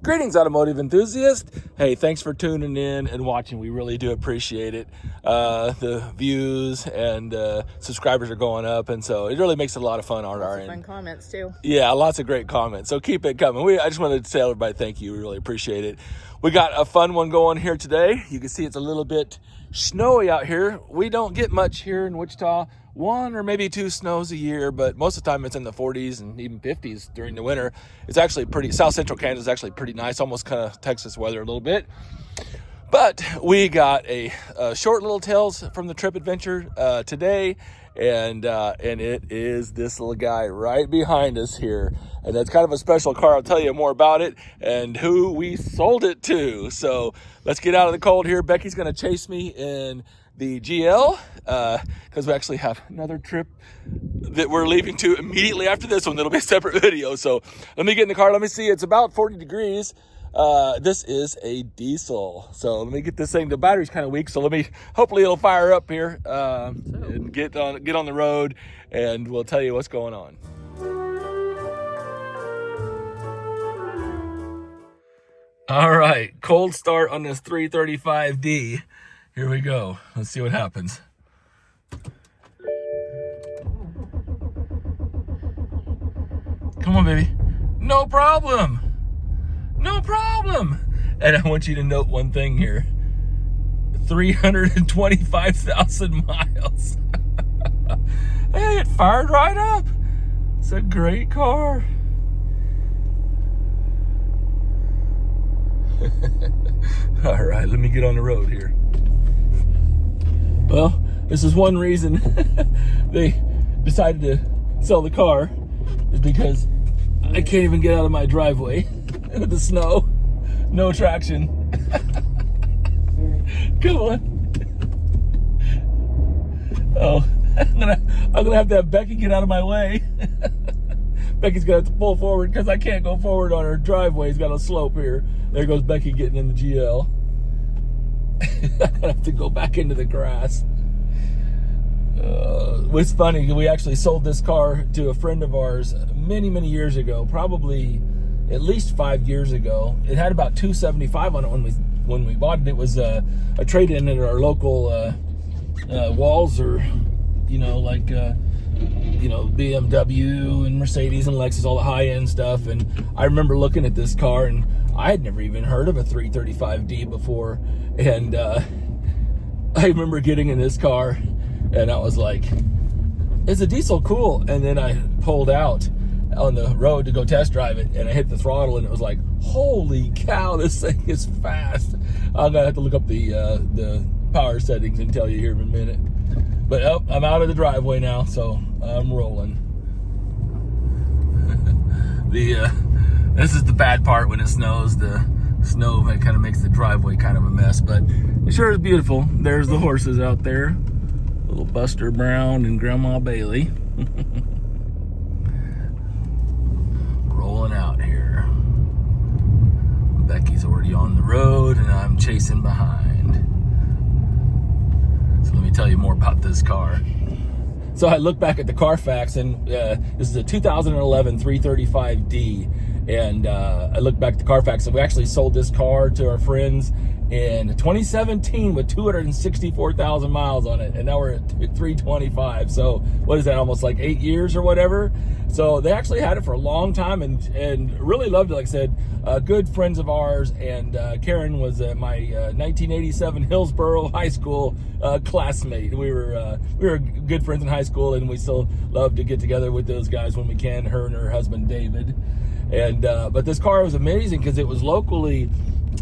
Greetings, automotive enthusiast. Hey, thanks for tuning in and watching. We really do appreciate it. The views and subscribers are going up, and so it really makes it a lot of fun on our end. Fun comments too. Yeah, lots of great comments. So keep it coming. I just wanted to tell everybody thank you. We really appreciate it. We got a fun one going here today. You can see it's a little bit snowy out here. We don't get much here in Wichita. 1 or maybe 2 snows a year, but most of the time it's in the 40s and even 50s during the winter. It's actually pretty, South Central Canada is actually pretty nice, almost kind of Texas weather a little bit. But we got a short little tales from the trip adventure today, and it is this little guy right behind us here. And that's kind of a special car. I'll tell you more about it and who we sold it to. So let's get out of the cold here. Becky's going to chase me in the GL because we actually have another trip that we're leaving to immediately after this one. It'll be a separate video. So let me get in the car. Let me see. It's about 40 degrees. This is a diesel. So let me get this thing. The battery's kind of weak. So hopefully it'll fire up here and get on the road, and we'll tell you what's going on. All right, cold start on this 335D. Here we go. Let's see what happens. Come on, baby. No problem. No problem. And I want you to note one thing here. 325,000 miles. Hey, it fired right up. It's a great car. All right, let me get on the road here. Well, this is one reason they decided to sell the car, is because I can't even get out of my driveway with the snow. No traction. Come on. Oh, I'm gonna have to have Becky get out of my way. Becky's gonna have to pull forward because I can't go forward on her driveway. It's got a slope here. There goes Becky getting in the GL. I'm gonna have to go back into the grass. It's funny, we actually sold this car to a friend of ours many years ago, probably at least 5 years ago. It had about $275 on it when we bought it. It was a trade-in at our local Walzer, like BMW and Mercedes and Lexus, all the high-end stuff. And I remember looking at this car, and I had never even heard of a 335D before. And I remember getting in this car, and I was like, is a diesel cool? And then I pulled out on the road to go test drive it, and I hit the throttle, and it was like, holy cow, this thing is fast. I'm gonna have to look up the power settings and tell you here in a minute. But I'm out of the driveway now, so I'm rolling. This is the bad part when it snows. The snow kind of makes the driveway kind of a mess, but it sure is beautiful. There's the horses out there. Little Buster Brown and Grandma Bailey. Rolling out here. Becky's already on the road, and I'm chasing behind. So let me tell you more about this car. So I look back at the Carfax, and this is a 2011 335D. And I look back at the Carfax, and we actually sold this car to our friends in 2017 with 264,000 miles on it, and now we're at 325. So what is that, almost like 8 years or whatever? So they actually had it for a long time, and really loved it. Like I said, good friends of ours, and Karen was my 1987 Hillsborough High School classmate. We were good friends in high school, and we still love to get together with those guys when we can, her and her husband David. And but this car was amazing because it was locally,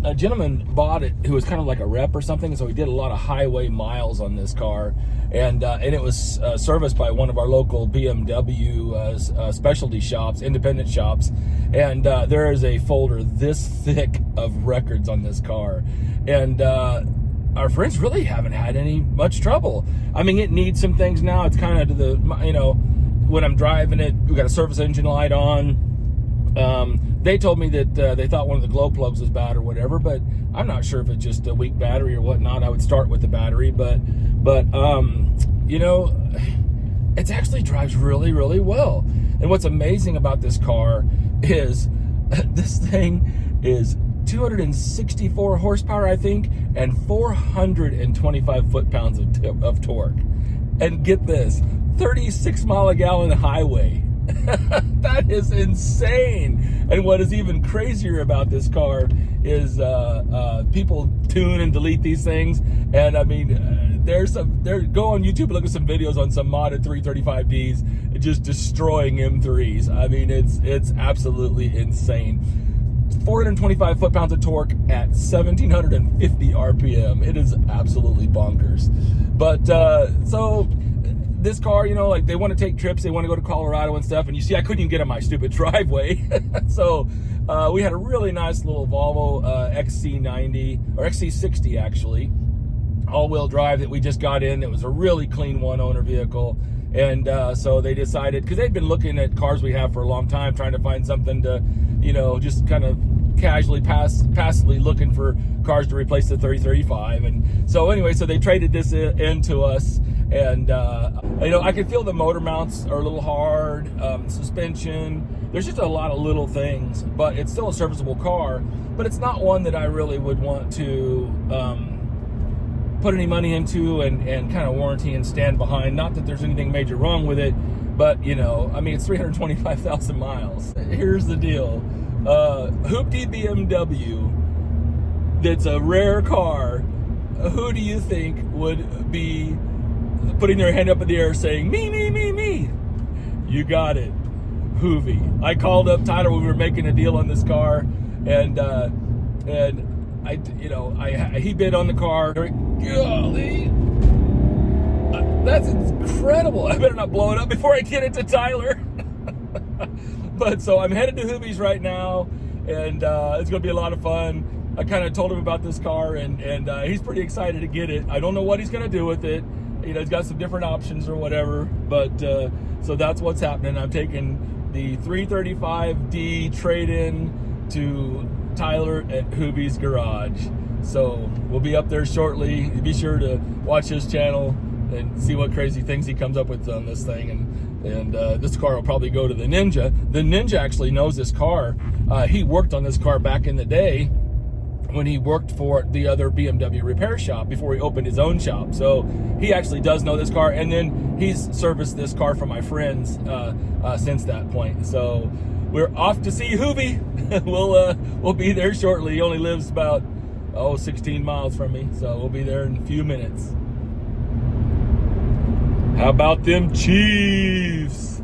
a gentleman bought it who was kind of like a rep or something, so he did a lot of highway miles on this car, and it was serviced by one of our local BMW specialty shops, independent shops, and there is a folder this thick of records on this car, and our friends really haven't had much trouble. I mean, it needs some things now. It's kind of to the, when I'm driving it, we got a service engine light on. They told me that they thought one of the glow plugs was bad or whatever, but I'm not sure if it's just a weak battery or whatnot. I would start with the battery, but it actually drives really well. And what's amazing about this car is this thing is 264 horsepower, I think, and 425 foot-pounds of torque. And get this, 36 mile a gallon highway. That is insane. And what is even crazier about this car is people tune and delete these things. And I mean, go on YouTube, look at some videos on some modded 335Ds just destroying M3s. I mean, it's absolutely insane. 425 foot-pounds of torque at 1,750 RPM. It is absolutely bonkers. But so this car, you know, like they want to take trips, they want to go to Colorado and stuff, and you see I couldn't even get in my stupid driveway. So we had a really nice little Volvo XC90, or XC60 actually, all-wheel drive that we just got in. It was a really clean one-owner vehicle. And so they decided, because they'd been looking at cars we have for a long time, trying to find something to, you know, just kind of casually, passively looking for cars to replace the 3035. And so anyway, so they traded this in to us. And, you know, I could feel the motor mounts are a little hard, suspension. There's just a lot of little things, but it's still a serviceable car. But it's not one that I really would want to put any money into and kind of warranty and stand behind. Not that there's anything major wrong with it, but, you know, I mean, it's 325,000 miles. Here's the deal. Hooptie BMW, that's a rare car. Who do you think would be putting their hand up in the air saying, me, me, me, me? You got it. Hoovie. I called up Tyler when we were making a deal on this car, and he bid on the car. Golly, that's incredible. I better not blow it up before I get it to Tyler. But so I'm headed to Hoovie's right now, and it's gonna be a lot of fun. I kind of told him about this car, and he's pretty excited to get it. I don't know what he's gonna do with it. You know, he's got some different options or whatever, but so that's what's happening. I'm taking the 335D trade-in to Tyler at Hoovie's garage. So we'll be up there shortly. Be sure to watch his channel and see what crazy things he comes up with on this thing. And this car will probably go to the Ninja. The Ninja actually knows this car. He worked on this car back in the day when he worked for the other BMW repair shop before he opened his own shop. So he actually does know this car. And then he's serviced this car for my friends since that point. So we're off to see Hoovie. We'll be there shortly. He only lives about 16 miles from me, so we'll be there in a few minutes. How about them Chiefs?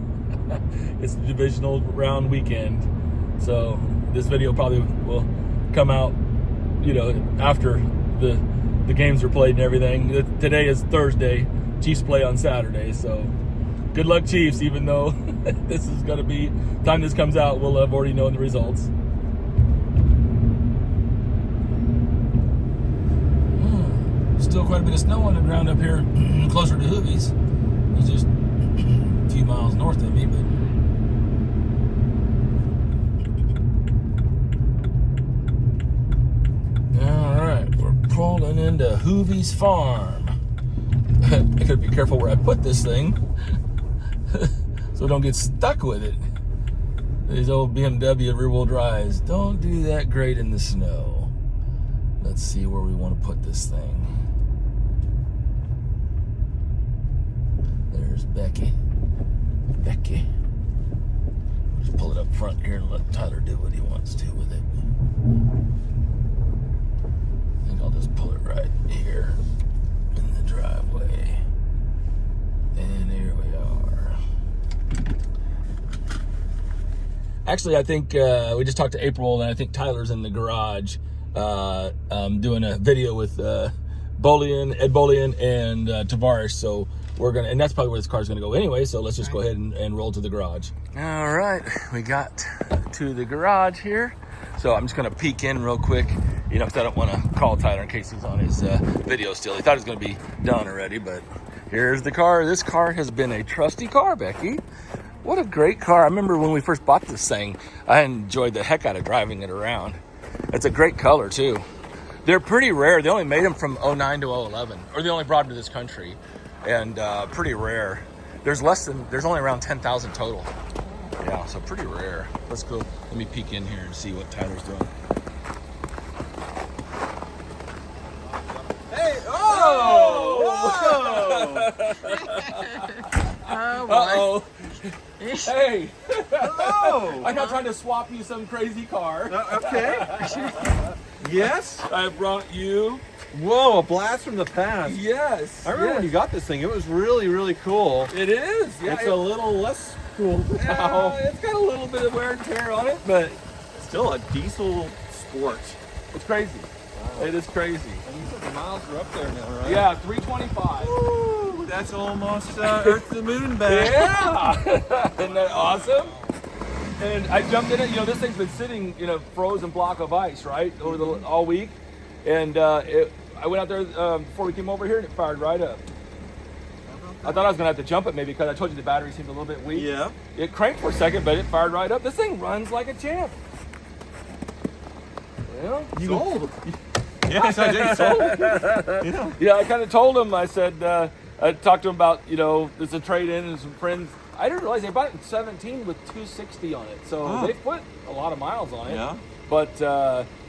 It's the divisional round weekend, so this video probably will come out, you know, after the games are played and everything. Today is Thursday. Chiefs play on Saturday, so good luck, Chiefs. Even though this is going to be, time this comes out, we'll have already known the results. Still quite a bit of snow on the ground up here closer to Hoovie's. It's just a few miles north of me, but all right, we're pulling into Hoovie's farm. I gotta be careful where I put this thing so I don't get stuck with it. These old BMW rear-wheel drives don't do that great in the snow. Let's see where we want to put this thing. There's Becky. Just pull it up front here and let Tyler do what he wants to with it. I think I'll just pull it right here in the driveway. And here we are. Actually, I think we just talked to April, and I think Tyler's in the garage doing a video with Ed Bolian, and Tavares. So we're gonna, and that's probably where this car's gonna go anyway. So let's just go ahead and roll to the garage. All right, we got to the garage here. So I'm just gonna peek in real quick, you know, because I don't want to call Tyler in case he's on his video still. He thought it was gonna be done already, but here's the car. This car has been a trusty car, Becky. What a great car. I remember when we first bought this thing, I enjoyed the heck out of driving it around. It's a great color too. They're pretty rare. They only made them from 09 to 011, or they only brought them to this country, and pretty rare. There's only around 10,000 total. Yeah, so pretty rare. Let's go, let me peek in here and see what Tyler's doing. Oh, boy. Uh-oh. Hey. Hello. I'm not trying to swap you some crazy car. Okay. Yes. I brought you. Whoa, a blast from the past. Yes. I remember when you got this thing. It was really, really cool. It is. Yeah, It's a little less cool now. it's got a little bit of wear and tear on it, but Still a diesel sport. it's crazy. Wow. It is crazy. And you said the miles are up there now, right? Yeah, 325. Woo, that's almost Earth to the moon back. Yeah. Isn't that awesome? And I jumped in it. You know, this thing's been sitting in a frozen block of ice, right, over the all week. And I went out there before we came over here, and it fired right up. I thought I was gonna have to jump it maybe because I told you the battery seemed a little bit weak. Yeah. It cranked for a second, but it fired right up. This thing runs like a champ. Yeah. You sold. Yes, I did. Sold. Yeah. Yeah, I kind of told him. I said I talked to him about, you know, there's a trade-in and some friends. I didn't realize they bought it in 17 with 260 on it, so they put a lot of miles on it. Yeah. But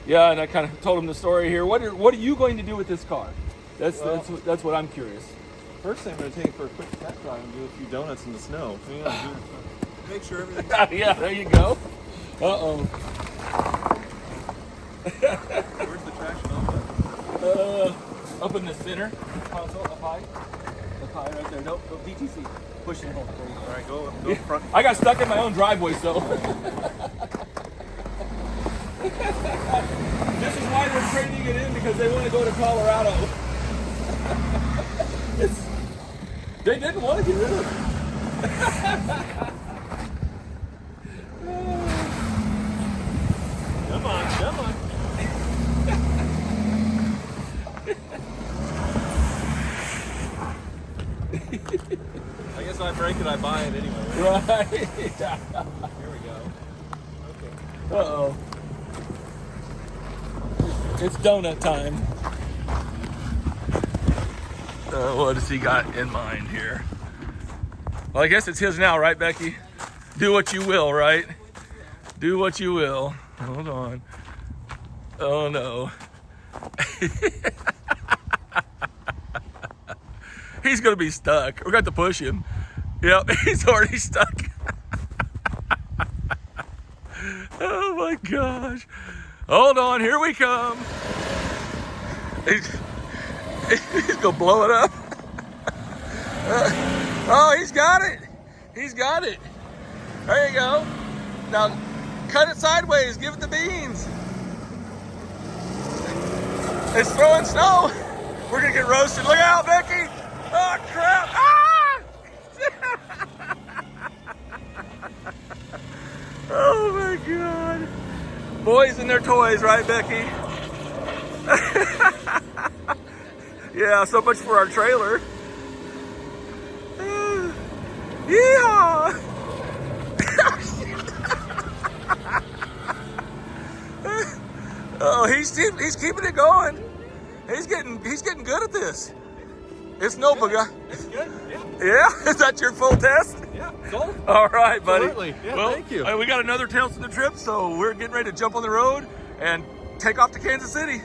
yeah, and I kind of told him the story here. What are you going to do with this car? That's what I'm curious. First thing I'm going to take it for a quick test drive and do a few donuts in the snow. Make sure everything's... Yeah, there you go. Uh-oh. Where's the traction on Up in the center console, up high. Up high right there. Nope, DTC. Push and hold. There you go. All right, go front. I got stuck in my own driveway, so. This is why they're trading it in, because they want to go to Colorado. They didn't want to get rid of it. Come on, come on. I guess if I break it, I buy it anyway. Right. Here we go. Okay. Uh-oh. It's donut time. What has he got in mind here? Well, I guess it's his now, right, Becky? Do what you will, right? Do what you will. Hold on. Oh, no. He's going to be stuck. We're going to have to push him. Yep, he's already stuck. Oh, my gosh. Hold on, here we come. He's gonna blow it up. Oh, he's got it. He's got it. There you go. Now, cut it sideways. Give it the beans. It's throwing snow. We're gonna get roasted. Look out, Becky. Oh, crap. Ah! Oh, my God. Boys and their toys, right, Becky? Yeah, so much for our trailer. Yeehaw! Oh, he's keeping it going. He's getting good at this. It's no bugger. It's good. Yeah. Yeah, is that your full test? Yeah. Sold. All right, buddy. Absolutely. Yeah, well, thank you. We got another Tales from the Trip, so we're getting ready to jump on the road and take off to Kansas City.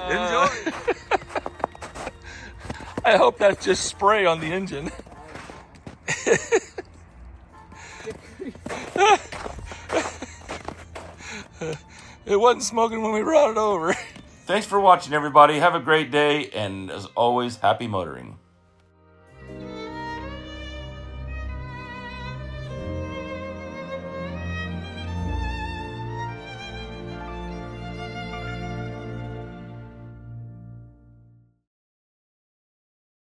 Enjoy. I hope that's just spray on the engine. It wasn't smoking when we brought it over. Thanks for watching, everybody. Have a great day, and as always, happy motoring.